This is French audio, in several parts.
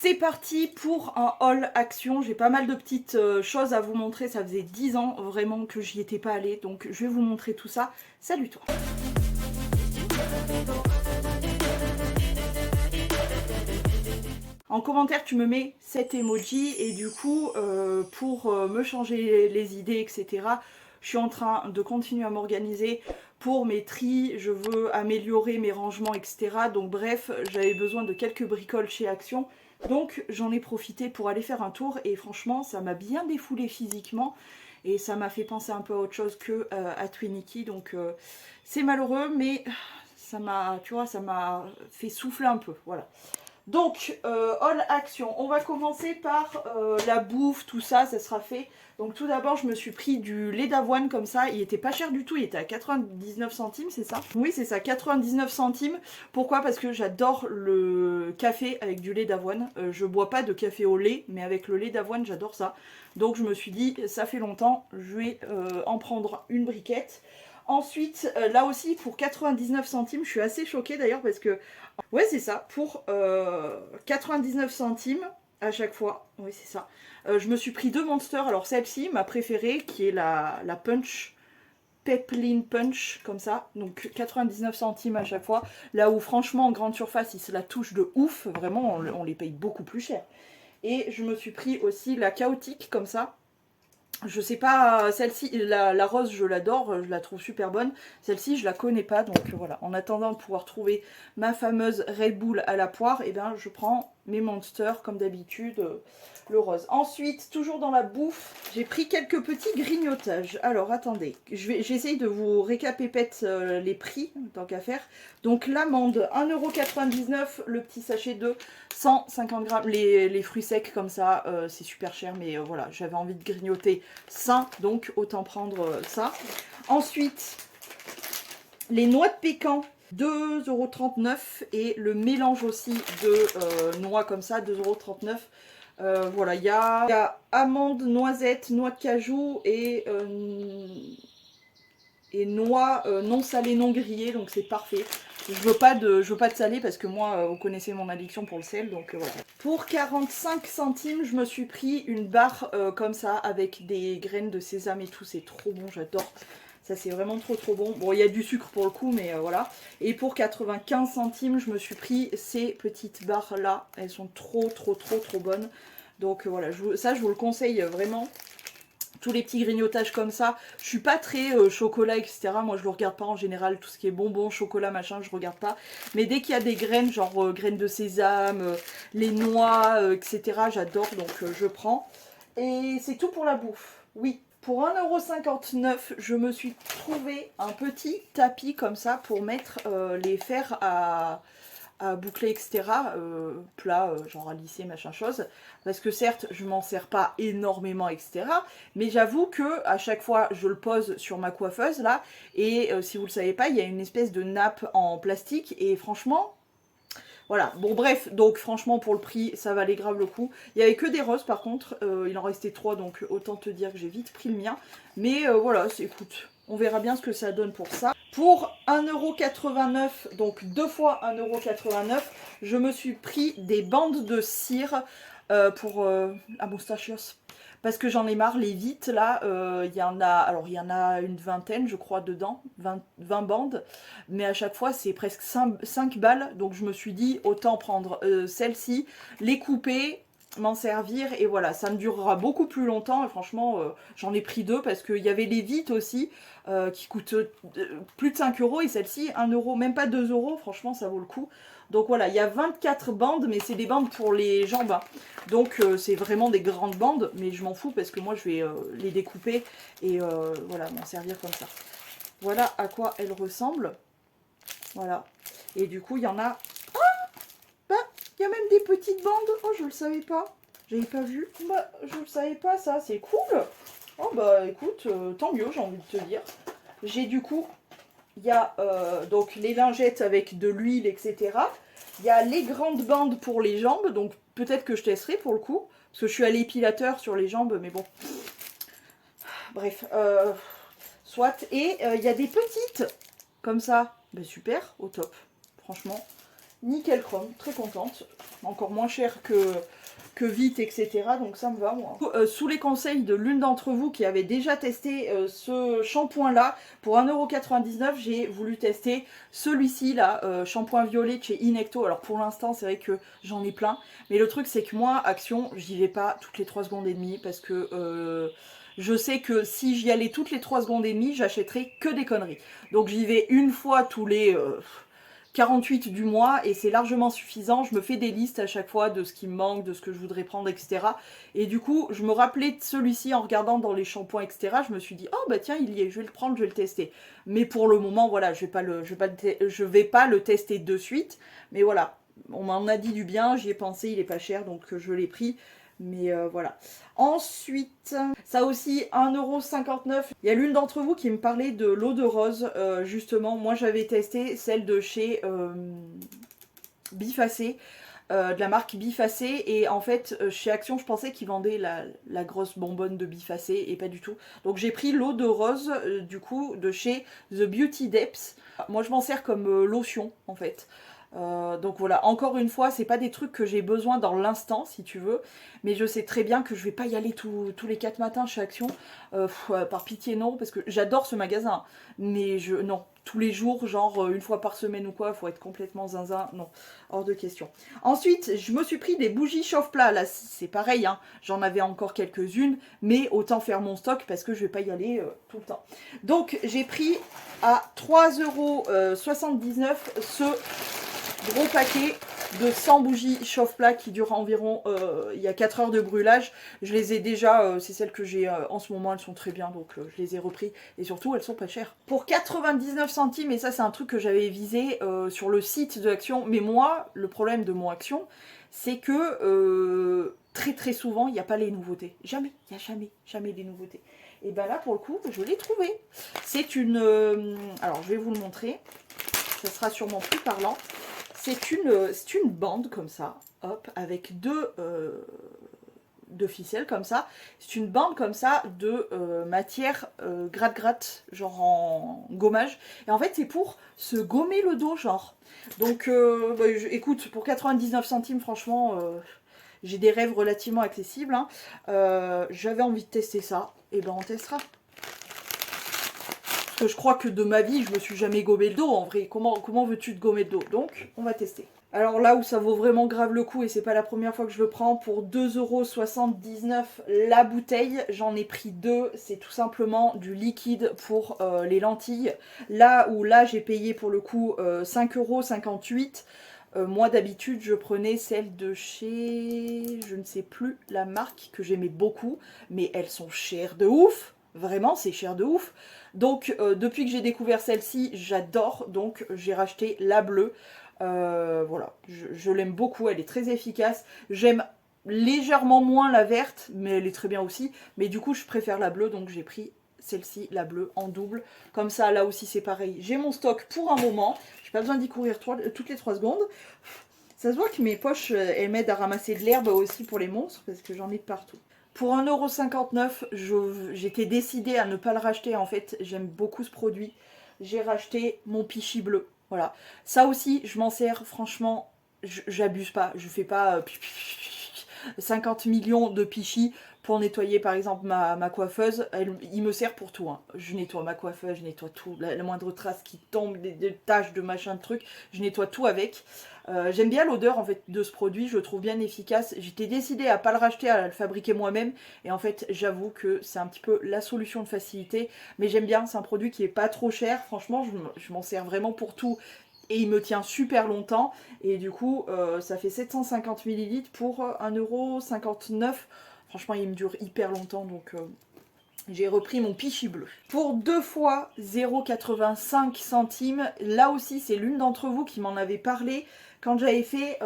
C'est parti pour un haul action. J'ai pas mal de petites choses à vous montrer. Ça faisait 10 ans vraiment que j'y étais pas allée. Donc je vais vous montrer tout ça. Salut toi! En commentaire, tu me mets cet emoji et du coup, pour me changer les idées, etc., je suis en train de continuer à m'organiser pour mes tris. Je veux améliorer mes rangements, etc. Donc bref, j'avais besoin de quelques bricoles chez Action. Donc j'en ai profité pour aller faire un tour et franchement, ça m'a bien défoulé physiquement. Et ça m'a fait penser un peu à autre chose que à Twiniki. Donc c'est malheureux, mais ça m'a, tu vois, ça m'a fait souffler un peu. Voilà. Donc, all action. On va commencer par la bouffe, tout ça, ça sera fait. Donc tout d'abord, je me suis pris du lait d'avoine comme ça. Il était pas cher du tout, il était à 99 centimes, c'est ça? Oui, c'est ça, 99 centimes. Pourquoi? Parce que j'adore le café avec du lait d'avoine. Je bois pas de café au lait, mais avec le lait d'avoine, j'adore ça. Donc je me suis dit, ça fait longtemps, je vais en prendre une briquette. Ensuite, là aussi, pour 99 centimes, je suis assez choquée d'ailleurs parce que ouais, c'est ça, pour 99 centimes à chaque fois. Oui, c'est ça. Je me suis pris deux Monsters. Alors, celle-ci, ma préférée, qui est la Punch, Peplin Punch, comme ça. Donc, 99 centimes à chaque fois. Là où, franchement, en grande surface, ils se la touchent de ouf. Vraiment, on les paye beaucoup plus cher. Et je me suis pris aussi la Chaotique, comme ça. Je sais pas, celle-ci, la rose, je l'adore, je la trouve super bonne. Celle-ci, je la connais pas, donc voilà. En attendant de pouvoir trouver ma fameuse Red Bull à la poire, et bien je prends mes Monsters, comme d'habitude, le rose. Ensuite, toujours dans la bouffe, j'ai pris quelques petits grignotages. Alors, attendez, j'essaye de vous récapépète les prix, tant qu'à faire. Donc, l'amande, 1,99 €, le petit sachet de 150 grammes. Les fruits secs, comme ça, c'est super cher, mais voilà, j'avais envie de grignoter sain, donc autant prendre ça. Ensuite, les noix de pécan, 2,39 € et le mélange aussi de noix comme ça, 2,39 €. Voilà, il y a amandes, noisettes, noix de cajou et noix non salées, non grillées, donc c'est parfait. Je veux pas de salé parce que moi, vous connaissez mon addiction pour le sel, donc voilà. Pour 45 centimes, je me suis pris une barre comme ça avec des graines de sésame et tout, c'est trop bon, j'adore. Ça, c'est vraiment trop bon. Bon, il y a du sucre pour le coup, mais voilà. Et pour 95 centimes, je me suis pris ces petites barres là. Elles sont trop bonnes. Donc voilà, ça, je vous le conseille vraiment. Tous les petits grignotages comme ça. Je suis pas très chocolat, etc. Moi, je le regarde pas en général. Tout ce qui est bonbons, chocolat, machin, je regarde pas. Mais dès qu'il y a des graines, genre graines de sésame, les noix, etc., j'adore. Donc, je prends. Et c'est tout pour la bouffe. Oui. Pour 1,59 €, je me suis trouvé un petit tapis comme ça pour mettre les fers à boucler, etc. Plat, genre à lisser, machin chose. Parce que certes, je m'en sers pas énormément, etc. Mais j'avoue que à chaque fois, je le pose sur ma coiffeuse, là. Et si vous le savez pas, il y a une espèce de nappe en plastique. Et franchement, voilà. Bon, bref, donc franchement, pour le prix, ça valait grave le coup. Il n'y avait que des roses, par contre. Il en restait 3, donc autant te dire que j'ai vite pris le mien. Mais voilà, écoute, on verra bien ce que ça donne pour ça. Pour 1,89 €, donc 2 fois 1,89 €, je me suis pris des bandes de cire pour à Moustachios. Parce que j'en ai marre, les vites là, il y en a, alors il y en a une vingtaine je crois dedans, 20 bandes, mais à chaque fois c'est presque 5 balles, donc je me suis dit autant prendre celle-ci, les couper, m'en servir, et voilà, ça me durera beaucoup plus longtemps, et franchement j'en ai pris deux parce qu'il y avait les vites aussi, qui coûtent plus de 5 €, et celle-ci 1 €, même pas 2 €, franchement ça vaut le coup. Donc voilà, il y a 24 bandes, mais c'est des bandes pour les jambes, hein. Donc c'est vraiment des grandes bandes, mais je m'en fous parce que moi je vais les découper et voilà, m'en servir comme ça. Voilà à quoi elles ressemblent. Voilà. Et du coup, il y en a... Ah, bah, il y a même des petites bandes. Oh, je le savais pas. J'avais pas vu. Bah, je le savais pas, ça. C'est cool. Oh, bah, écoute, tant mieux, j'ai envie de te dire. J'ai du coup... Il y a donc les lingettes avec de l'huile, etc. Il y a les grandes bandes pour les jambes, donc peut-être que je testerai pour le coup, parce que je suis à l'épilateur sur les jambes, mais bon. Bref, soit. Et il y a des petites, comme ça, ben super, au top, franchement. nickel chrome, très contente. Encore moins cher que Vite, etc. Donc ça me va, moi. Sous les conseils de l'une d'entre vous qui avait déjà testé ce shampoing-là, pour 1,99 €, j'ai voulu tester celui-ci, là, shampoing violet de chez Inecto. Alors pour l'instant, c'est vrai que j'en ai plein. Mais le truc, c'est que moi, Action, j'y vais pas toutes les 3 secondes et demie parce que... je sais que si j'y allais toutes les 3 secondes et demie, j'achèterais que des conneries. Donc j'y vais une fois tous les 48 du mois et c'est largement suffisant. Je me fais des listes à chaque fois de ce qui me manque, de ce que je voudrais prendre, etc. Et du coup, je me rappelais de celui-ci en regardant dans les shampoings, etc. Je me suis dit, oh bah tiens, il y est, je vais le prendre, je vais le tester. Mais pour le moment, voilà, je vais pas le tester de suite. Mais voilà, on m'en a dit du bien, j'y ai pensé, il est pas cher, donc je l'ai pris. Mais voilà. Ensuite, ça aussi, 1,59 €. Il y a l'une d'entre vous qui me parlait de l'eau de rose. Justement, moi j'avais testé celle de chez Bifacé, de la marque Bifacé. Et en fait, chez Action, je pensais qu'ils vendaient la grosse bonbonne de Bifacé et pas du tout. Donc j'ai pris l'eau de rose, du coup, de chez The Beauty Depths. Moi je m'en sers comme lotion en fait. Donc voilà, encore une fois, c'est pas des trucs que j'ai besoin dans l'instant, si tu veux, mais je sais très bien que je vais pas y aller tous les 4 matins chez Action, par pitié non, parce que j'adore ce magasin, mais non, tous les jours, genre une fois par semaine ou quoi, faut être complètement zinzin, non, hors de question. Ensuite, je me suis pris des bougies chauffe-plat, là c'est pareil, hein, j'en avais encore quelques-unes, mais autant faire mon stock parce que je vais pas y aller tout le temps. Donc j'ai pris à 3,79 € ce gros paquet de 100 bougies chauffe-plat qui durent environ il y a 4 heures de brûlage. Je les ai déjà, c'est celles que j'ai en ce moment, elles sont très bien, donc je les ai repris. Et surtout, elles sont pas chères. Pour 99 centimes, et ça c'est un truc que j'avais visé sur le site de Action, mais moi, le problème de mon Action, c'est que très souvent, il n'y a pas les nouveautés. Jamais, il n'y a jamais les nouveautés. Et ben là, pour le coup, je l'ai trouvé. C'est une... alors, je vais vous le montrer. Ça sera sûrement plus parlant. C'est une bande comme ça, hop, avec deux ficelles comme ça. C'est une bande comme ça de matière gratte-gratte, genre en gommage. Et en fait, c'est pour se gommer le dos, genre. Donc, écoute, pour 99 centimes, franchement, j'ai des rêves relativement accessibles. Hein. J'avais envie de tester ça, et ben on testera. Je crois que de ma vie, je me suis jamais gommé le dos en vrai. Comment veux-tu te gommer le dos? Donc, on va tester. Alors là où ça vaut vraiment grave le coup, et c'est pas la première fois que je le prends, pour 2,79 € la bouteille, j'en ai pris deux. C'est tout simplement du liquide pour les lentilles. Là j'ai payé pour le coup 5,58 €. Moi d'habitude je prenais celle de chez... je ne sais plus la marque que j'aimais beaucoup, mais elles sont chères de ouf. Vraiment, c'est cher de ouf. Donc, depuis que j'ai découvert celle-ci, j'adore. Donc, j'ai racheté la bleue. Voilà, je l'aime beaucoup. Elle est très efficace. J'aime légèrement moins la verte, mais elle est très bien aussi. Mais du coup, je préfère la bleue. Donc, j'ai pris celle-ci, la bleue, en double. Comme ça, là aussi, c'est pareil. J'ai mon stock pour un moment. J'ai pas besoin d'y courir toutes les 3 secondes. Ça se voit que mes poches, elles m'aident à ramasser de l'herbe aussi pour les monstres. Parce que j'en ai de partout. Pour 1,59 €, j'étais décidée à ne pas le racheter. En fait, j'aime beaucoup ce produit. J'ai racheté mon Pichi bleu. Voilà. Ça aussi, je m'en sers, franchement, j'abuse pas. Je fais pas 50 millions de Pichi pour nettoyer, par exemple, ma coiffeuse. Il me sert pour tout. Hein. Je nettoie ma coiffeuse, je nettoie tout. La moindre trace qui tombe, des taches de machin, de trucs, je nettoie tout avec. J'aime bien l'odeur en fait de ce produit, je le trouve bien efficace. J'étais décidée à pas le racheter, à le fabriquer moi-même. Et en fait, j'avoue que c'est un petit peu la solution de facilité. Mais j'aime bien, c'est un produit qui est pas trop cher. Franchement, je m'en sers vraiment pour tout. Et il me tient super longtemps. Et du coup, ça fait 750 ml pour 1,59 €. Franchement, il me dure hyper longtemps. Donc, j'ai repris mon Pichi bleu. Pour 2 fois 0,85 centimes. Là aussi, c'est l'une d'entre vous qui m'en avait parlé quand j'avais fait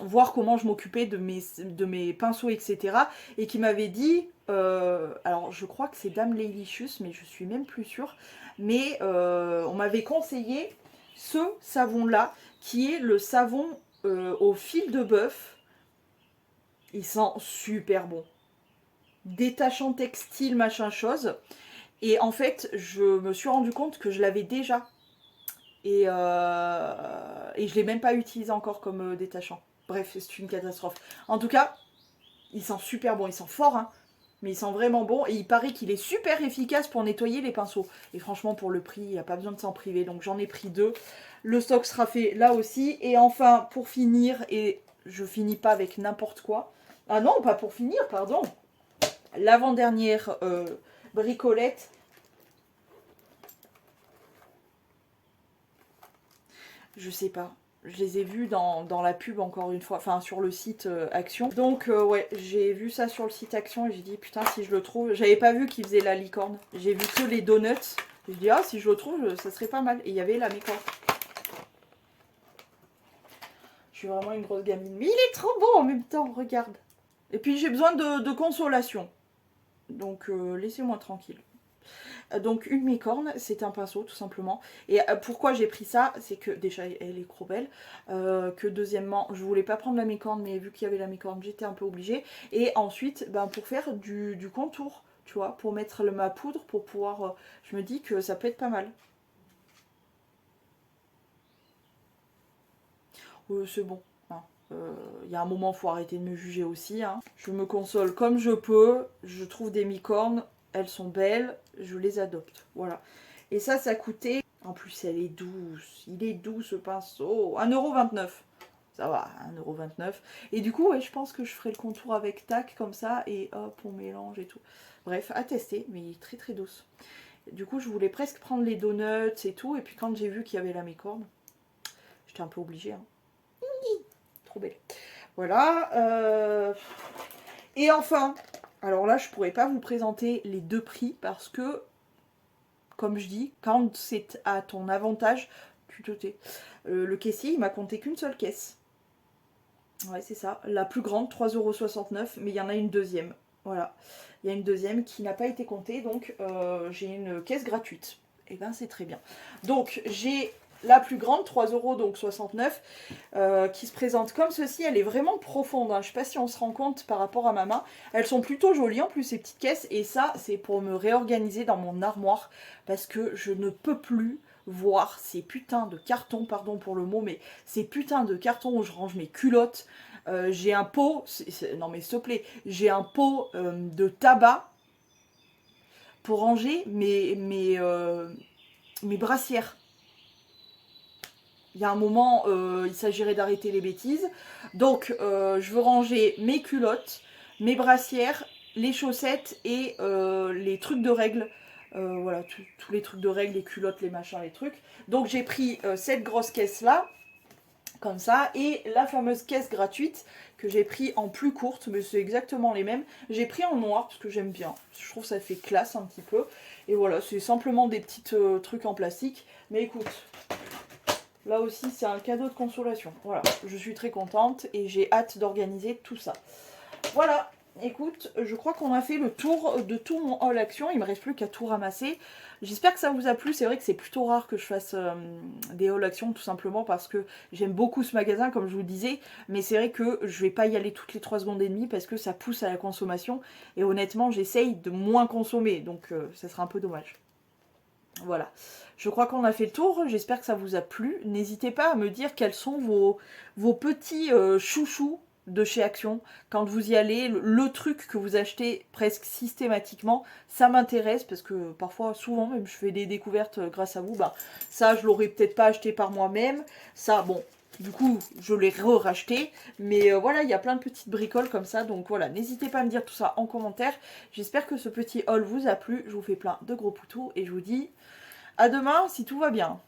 voir comment je m'occupais de mes pinceaux, etc. Et qui m'avait dit, alors je crois que c'est Dame Lelicious, mais je suis même plus sûre. Mais on m'avait conseillé ce savon-là, qui est le savon au fil de bœuf. Il sent super bon. Détachant textile, machin chose. Et en fait, je me suis rendu compte que je l'avais déjà. Et je l'ai même pas utilisé encore comme détachant. Bref, c'est une catastrophe. En tout cas, il sent super bon, il sent fort, hein, mais il sent vraiment bon. Et il paraît qu'il est super efficace pour nettoyer les pinceaux. Et franchement, pour le prix, il n'y a pas besoin de s'en priver. Donc j'en ai pris 2. Le stock sera fait là aussi. Et enfin, pour finir, et je finis pas avec n'importe quoi. Ah non, pas pour finir, pardon. L'avant-dernière bricolette. Je sais pas. Je les ai vus dans la pub encore une fois, enfin sur le site Action. Donc ouais, j'ai vu ça sur le site Action et j'ai dit putain si je le trouve. J'avais pas vu qu'ils faisaient la licorne. J'ai vu que les donuts. J'ai dit ah si je le trouve ça serait pas mal. Et il y avait la mécorne. Je suis vraiment une grosse gamine. Mais il est trop beau en même temps, regarde. Et puis j'ai besoin de consolation. Donc laissez-moi tranquille. Donc une mécorne, c'est un pinceau tout simplement. Et pourquoi j'ai pris ça, c'est que déjà elle est trop belle. Que deuxièmement, je voulais pas prendre la mécorne, mais vu qu'il y avait la mécorne, j'étais un peu obligée. Et ensuite, ben, pour faire du contour, tu vois, pour mettre ma poudre, pour pouvoir... je me dis que ça peut être pas mal. C'est bon. Il y a un moment, il faut arrêter de me juger aussi. Hein. Je me console comme je peux. Je trouve des micornes. Elles sont belles. Je les adopte. Voilà. Et ça coûtait... En plus, elle est douce. Il est doux, ce pinceau. 1,29 €. Ça va, 1,29 €. Et du coup, ouais, je pense que je ferai le contour avec tac, comme ça. Et hop, on mélange et tout. Bref, à tester. Mais il est très très douce. Du coup, je voulais presque prendre les donuts et tout. Et puis quand j'ai vu qu'il y avait la mécorne, j'étais un peu obligée. Hein. Trop belle. Voilà. Et enfin, alors là, je pourrais pas vous présenter les deux prix parce que, comme je dis, quand c'est à ton avantage, tu te tais. Le caissier, il m'a compté qu'une seule caisse. Ouais, c'est ça. La plus grande, 3,69 €, mais il y en a une deuxième. Voilà. Il y a une deuxième qui n'a pas été comptée, donc j'ai une caisse gratuite. Et ben c'est très bien. Donc j'ai la plus grande, 3,69 donc 69, qui se présente comme ceci. Elle est vraiment profonde, hein. Je ne sais pas si on se rend compte par rapport à ma main. Elles sont plutôt jolies en plus, ces petites caisses. Et ça, c'est pour me réorganiser dans mon armoire, parce que je ne peux plus voir ces putains de cartons, pardon pour le mot, mais ces putains de cartons où je range mes culottes. J'ai un pot, non mais s'il te plaît, j'ai un pot de tabac pour ranger mes brassières. Il y a un moment, il s'agirait d'arrêter les bêtises. Donc, je veux ranger mes culottes, mes brassières, les chaussettes et les trucs de règles. Voilà, tous les trucs de règles, les culottes, les machins, les trucs. Donc, j'ai pris cette grosse caisse-là, comme ça, et la fameuse caisse gratuite que j'ai pris en plus courte, mais c'est exactement les mêmes. J'ai pris en noir parce que j'aime bien. Je trouve que ça fait classe un petit peu. Et voilà, c'est simplement des petits trucs en plastique. Mais écoute... Là aussi, c'est un cadeau de consolation. Voilà, je suis très contente et j'ai hâte d'organiser tout ça. Voilà, écoute, je crois qu'on a fait le tour de tout mon haul action. Il me reste plus qu'à tout ramasser. J'espère que ça vous a plu. C'est vrai que c'est plutôt rare que je fasse des haul action, tout simplement parce que j'aime beaucoup ce magasin, comme je vous disais. Mais c'est vrai que je vais pas y aller toutes les 3 secondes et demie parce que ça pousse à la consommation. Et honnêtement, j'essaye de moins consommer. Donc, ça sera un peu dommage. Voilà, je crois qu'on a fait le tour, j'espère que ça vous a plu. N'hésitez pas à me dire quels sont vos petits chouchous de chez Action. Quand vous y allez, le truc que vous achetez presque systématiquement, ça m'intéresse parce que parfois, souvent même, je fais des découvertes grâce à vous. Bah, ça, je l'aurais peut-être pas acheté par moi-même. Ça, bon, du coup, je l'ai racheté. Mais voilà, il y a plein de petites bricoles comme ça. Donc voilà, n'hésitez pas à me dire tout ça en commentaire. J'espère que ce petit haul vous a plu. Je vous fais plein de gros poutous et je vous dis... à demain si tout va bien.